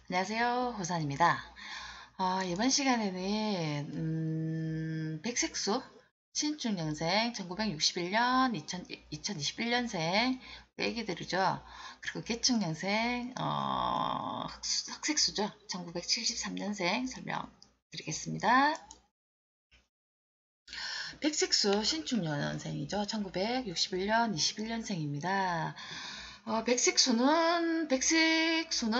안녕하세요. 호산입니다. 이번 시간에는 백색수 신축년생 1961년 2021년생 애기들이죠. 그리고 개축년생 흑색수죠. 1973년생 설명드리겠습니다. 백색수 신축년생이죠. 1961년 21년생입니다. 백색소는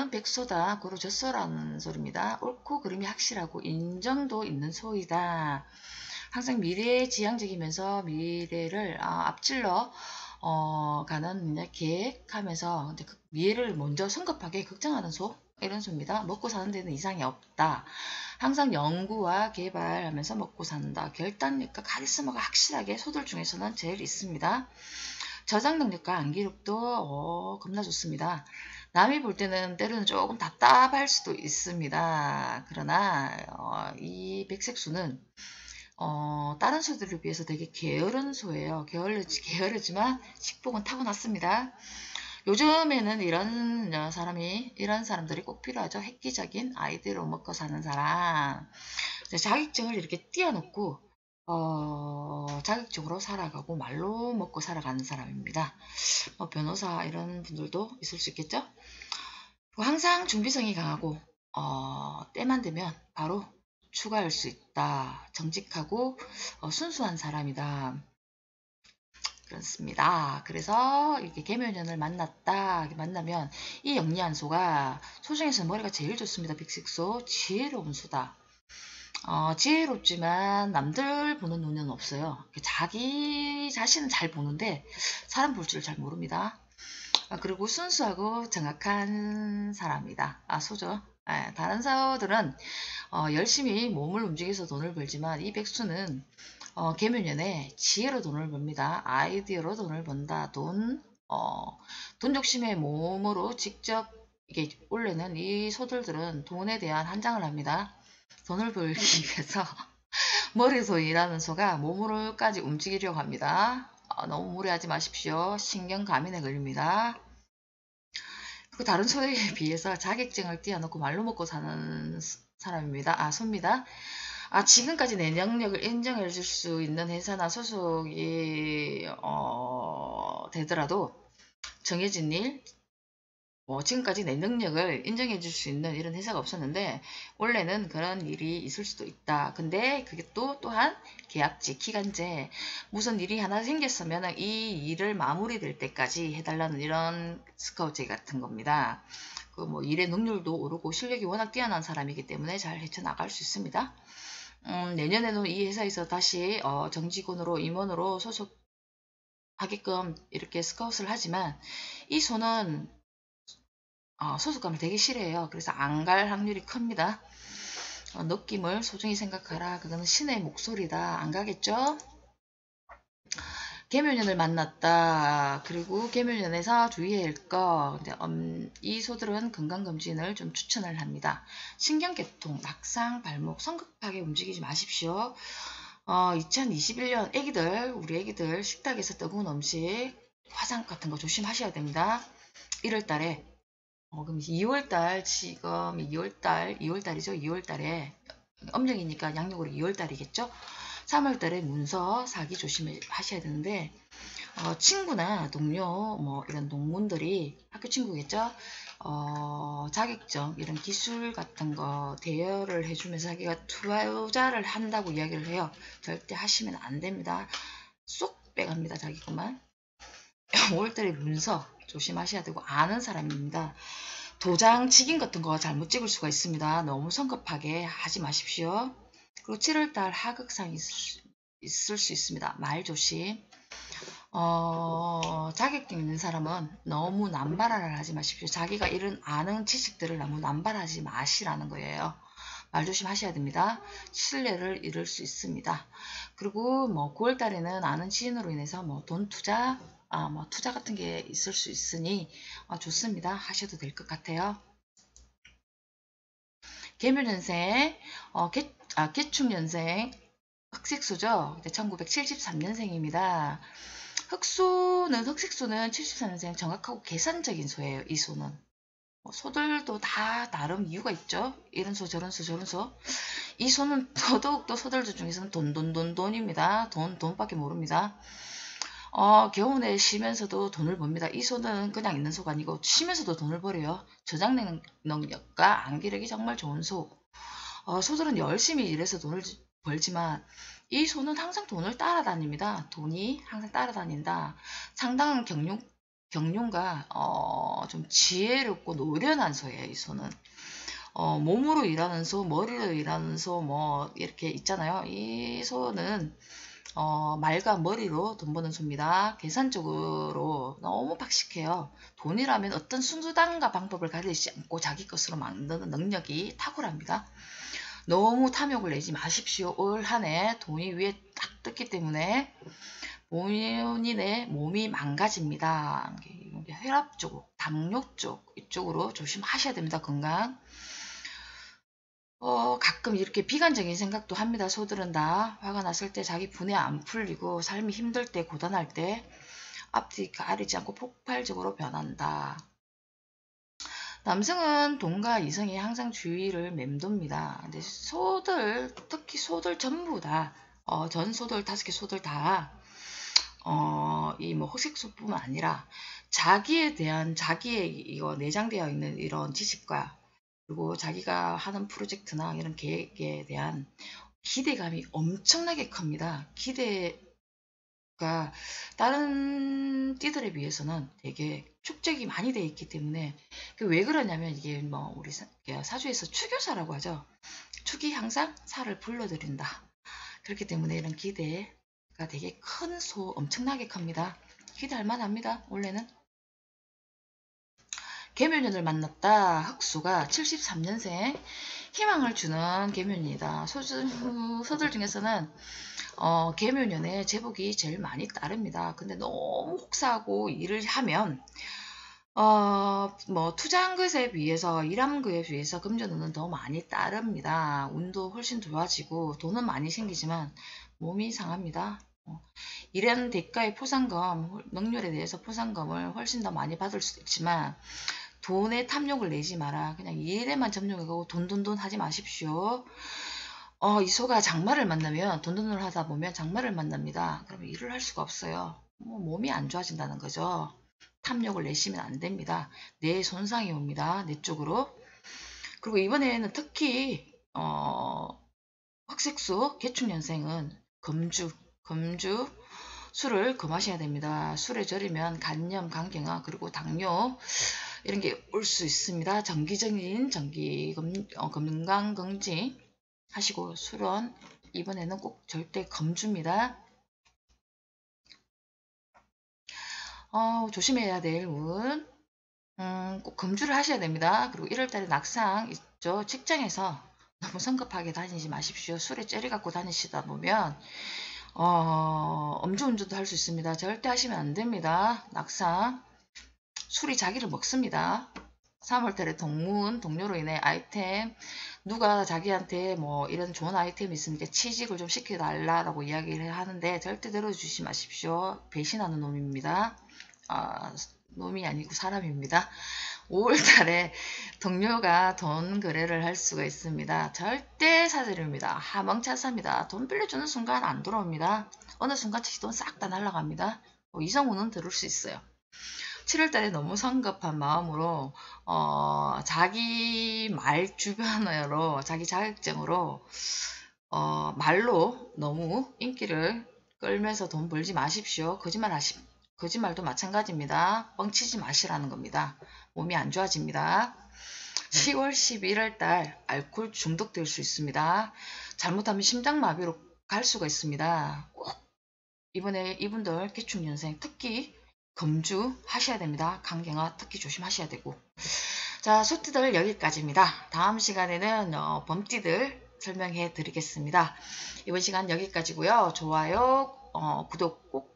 백소다. 고로 젖소라는 소리입니다. 옳고 그름이 확실하고 인정도 있는 소이다. 항상 미래지향적이면서 미래를 앞질러 가는 계획하면서 근데 그 미래를 먼저 성급하게 걱정하는 소 이런 소입니다. 먹고 사는 데는 이상이 없다. 항상 연구와 개발하면서 먹고 산다. 결단력과 카리스마가 확실하게 소들 중에서는 제일 있습니다. 저장 능력과 암기력도 겁나 좋습니다. 남이 볼 때는 때로는 조금 답답할 수도 있습니다. 그러나 이 백색소는 다른 소들에 비해서 되게 게으른 소예요. 게으르지만 식복은 타고났습니다. 요즘에는 이런 사람들이 꼭 필요하죠. 획기적인 아이디어로 먹고 사는 사람. 자격증을 이렇게 띄워놓고 자격적으로 살아가고 말로 먹고 살아가는 사람입니다. 변호사 이런 분들도 있을 수 있겠죠. 항상 준비성이 강하고 때만 되면 바로 추가할 수 있다. 정직하고 순수한 사람이다. 그렇습니다. 그래서 이렇게 계묘년을 만나면 이 영리한 소가 소 중에서 머리가 제일 좋습니다. 백색소 지혜로운 소다. 지혜롭지만 남들 보는 눈은 없어요. 자기 자신은 잘 보는데 사람 볼 줄 잘 모릅니다. 그리고 순수하고 정확한 사람이다. 소죠. 다른 사오들은 열심히 몸을 움직여서 돈을 벌지만 이 백수는 계묘년에 지혜로 돈을 법니다. 아이디어로 돈을 번다. 돈 욕심에 몸으로 직접 이게 원래는 이 소들들은 돈에 대한 한장을 합니다. 돈을 벌기 위해서 머리에서 일하는 소가 몸으로까지 움직이려고 합니다. 너무 무리하지 마십시오. 신경과민에 걸립니다. 그 다른 소에 비해서 자격증을 띄워놓고 말로 먹고 사는 사람입니다. 소입니다. 지금까지 내 능력을 인정해 줄 수 있는 회사나 소속이 되더라도 정해진 일, 지금까지 내 능력을 인정해 줄 수 있는 이런 회사가 없었는데 원래는 그런 일이 있을 수도 있다. 근데 그게 또한 계약직, 기간제 무슨 일이 하나 생겼으면 이 일을 마무리될 때까지 해달라는 이런 스카우트 같은 겁니다. 일의 능률도 오르고 실력이 워낙 뛰어난 사람이기 때문에 잘 헤쳐나갈 수 있습니다. 내년에는 이 회사에서 다시 정직원으로 임원으로 소속하게끔 이렇게 스카웃을 하지만 이 소는 소속감을 되게 싫어해요. 그래서 안 갈 확률이 큽니다. 느낌을 소중히 생각하라. 그거는 신의 목소리다. 안 가겠죠? 계묘년을 만났다. 그리고 계묘년에서 주의해야 할 거. 이 소들은 건강검진을 좀 추천을 합니다. 신경계통, 낙상, 발목, 성급하게 움직이지 마십시오. 2021년 우리 애기들 식탁에서 뜨거운 음식, 화상 같은 거 조심하셔야 됩니다. 1월달에 그럼 2월달 지금 2월달이죠. 2월달에 âm 력이니까 양력으로 2월달이겠죠. 3월달에 문서 사기 조심하셔야 되는데 친구나 동료 이런 동문들이 학교 친구겠죠. 자격증 이런 기술 같은 거 대여를 해주면서 자기가 투자를 한다고 이야기를 해요. 절대 하시면 안 됩니다. 쏙 빼갑니다. 자기 것만. 5월달에 문서 조심하셔야 되고 아는 사람입니다. 도장 직인 같은 거 잘못 찍을 수가 있습니다. 너무 성급하게 하지 마십시오. 그리고 7월달 하극상이 있을 수 있습니다. 말 조심. 자격증 있는 사람은 너무 남발을 하지 마십시오. 자기가 아는 지식들을 너무 남발하지 마시라는 거예요. 말 조심하셔야 됩니다. 신뢰를 잃을 수 있습니다. 그리고 9월달에는 아는 지인으로 인해서 돈 투자, 투자 같은 게 있을 수 있으니 좋습니다. 하셔도 될 것 같아요. 계묘년생, 개축년생, 흑색소죠. 1973년생입니다. 흑색소는 73년생 정확하고 계산적인 소예요. 이 소는. 소들도 다 나름 이유가 있죠. 이런 소 저런 소 저런 소. 이 소는 더더욱더 소들들 중에서는 돈입니다. 돈밖에 모릅니다. 겨우내 쉬면서도 돈을 법니다. 이 소는 그냥 있는 소가 아니고 쉬면서도 돈을 벌어요. 저장 능력과 암기력이 정말 좋은 소. 소들은 열심히 일해서 돈을 벌지만 이 소는 항상 돈을 따라다닙니다. 돈이 항상 따라다닌다. 상당한 경륜과 좀 지혜롭고 노련한 소예요. 이 소는. 몸으로 일하는 소, 머리로 일하는 소, 뭐 이렇게 있잖아요. 이 소는 말과 머리로 돈 버는 소입니다. 계산적으로 너무 박식해요. 돈이라면 어떤 순수단과 방법을 가리지 않고 자기 것으로 만드는 능력이 탁월합니다. 너무 탐욕을 내지 마십시오. 올 한 해 돈이 위에 딱 떴기 때문에 본인의 몸이 망가집니다. 혈압 쪽, 당뇨 쪽 이쪽으로 조심하셔야 됩니다. 건강. 가끔 이렇게 비관적인 생각도 합니다. 소들은 다 화가 났을 때 자기 분해 안 풀리고 삶이 힘들 때 고단할 때 앞뒤 가리지 않고 폭발적으로 변한다. 남성은 돈과 이성에 항상 주의를 맴돕니다. 근데 소들, 특히 소들 전부 다, 전 소들 5개 소들 다, 이 뭐 흑색소뿐만 아니라 자기에 대한 자기의 이거 내장되어 있는 이런 지식과 그리고 자기가 하는 프로젝트나 이런 계획에 대한 기대감이 엄청나게 큽니다. 기대가 다른 띠들에 비해서는 되게 축적이 많이 되어 있기 때문에 왜 그러냐면 이게 뭐 우리 사주에서 추교사라고 하죠. 축이 항상 살을 불러들인다. 그렇기 때문에 이런 기대가 되게 큰 소 엄청나게 큽니다. 기대할 만합니다. 원래는. 계묘년을 만났다. 흑수가 73년생 희망을 주는 계묘년이다. 소들 중에서는 계묘년에 제복이 제일 많이 따릅니다. 근데 너무 혹사하고 일을 하면 뭐 투자한 것에 비해서 일한 것에 비해서 금전운은 더 많이 따릅니다. 운도 훨씬 좋아지고 돈은 많이 생기지만 몸이 상합니다. 일한 대가의 포상금, 능률에 대해서 포상금을 훨씬 더 많이 받을 수도 있지만 돈에 탐욕을 내지 마라. 그냥 일에만 접목하고 돈 하지 마십시오. 이 소가 장마를 만나면 돈을 하다 보면 장마를 만납니다. 그러면 일을 할 수가 없어요. 몸이 안 좋아진다는 거죠. 탐욕을 내시면 안 됩니다. 뇌에 손상이 옵니다. 뇌 쪽으로. 그리고 이번에는 특히 흑색소 개축년생은 금주 술을 금하셔야 됩니다. 술에 절이면 간염, 간경화 그리고 당뇨 이런 게 올 수 있습니다. 정기적인 건강검진 하시고 술은 이번에는 꼭 절대 금주입니다. 조심해야 될 운. 꼭 금주를 하셔야 됩니다. 그리고 1월달에 낙상 있죠. 직장에서 너무 성급하게 다니지 마십시오. 술에 째리 갖고 다니시다 보면 음주운전도 할 수 있습니다. 절대 하시면 안 됩니다. 낙상. 술이 자기를 먹습니다. 3월달에 동료로 인해 아이템, 누가 자기한테 뭐 이런 좋은 아이템이 있으니까 취직을 좀 시켜달라고 이야기를 하는데 절대 들어주지 마십시오. 배신하는 놈입니다. 놈이 아니고 사람입니다. 5월달에 동료가 돈 거래를 할 수가 있습니다. 절대 사드립니다. 하멍차사입니다. 돈 빌려주는 순간 안 돌아옵니다. 어느 순간 돈 싹 다 날아갑니다. 이성우는 들을 수 있어요. 7월달에 너무 성급한 마음으로 자기 말 주변으로 자기 자격증으로 말로 너무 인기를 끌면서 돈 벌지 마십시오. 거짓말도 마찬가지입니다. 뻥치지 마시라는 겁니다. 몸이 안 좋아집니다. 10월, 11월달 알코올 중독될 수 있습니다. 잘못하면 심장마비로 갈 수가 있습니다. 꼭 이번에 이분들 개축년생 특히 금주 하셔야 됩니다. 간경화 특히 조심하셔야 되고. 자, 소띠들 여기까지입니다. 다음 시간에는 범띠들 설명해 드리겠습니다. 이번 시간 여기까지고요. 좋아요, 구독 꼭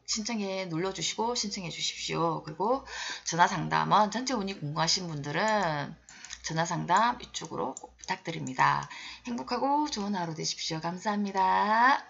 눌러주시고 신청해 주십시오. 그리고 전화상담은 전체 운이 궁금하신 분들은 전화상담 이쪽으로 꼭 부탁드립니다. 행복하고 좋은 하루 되십시오. 감사합니다.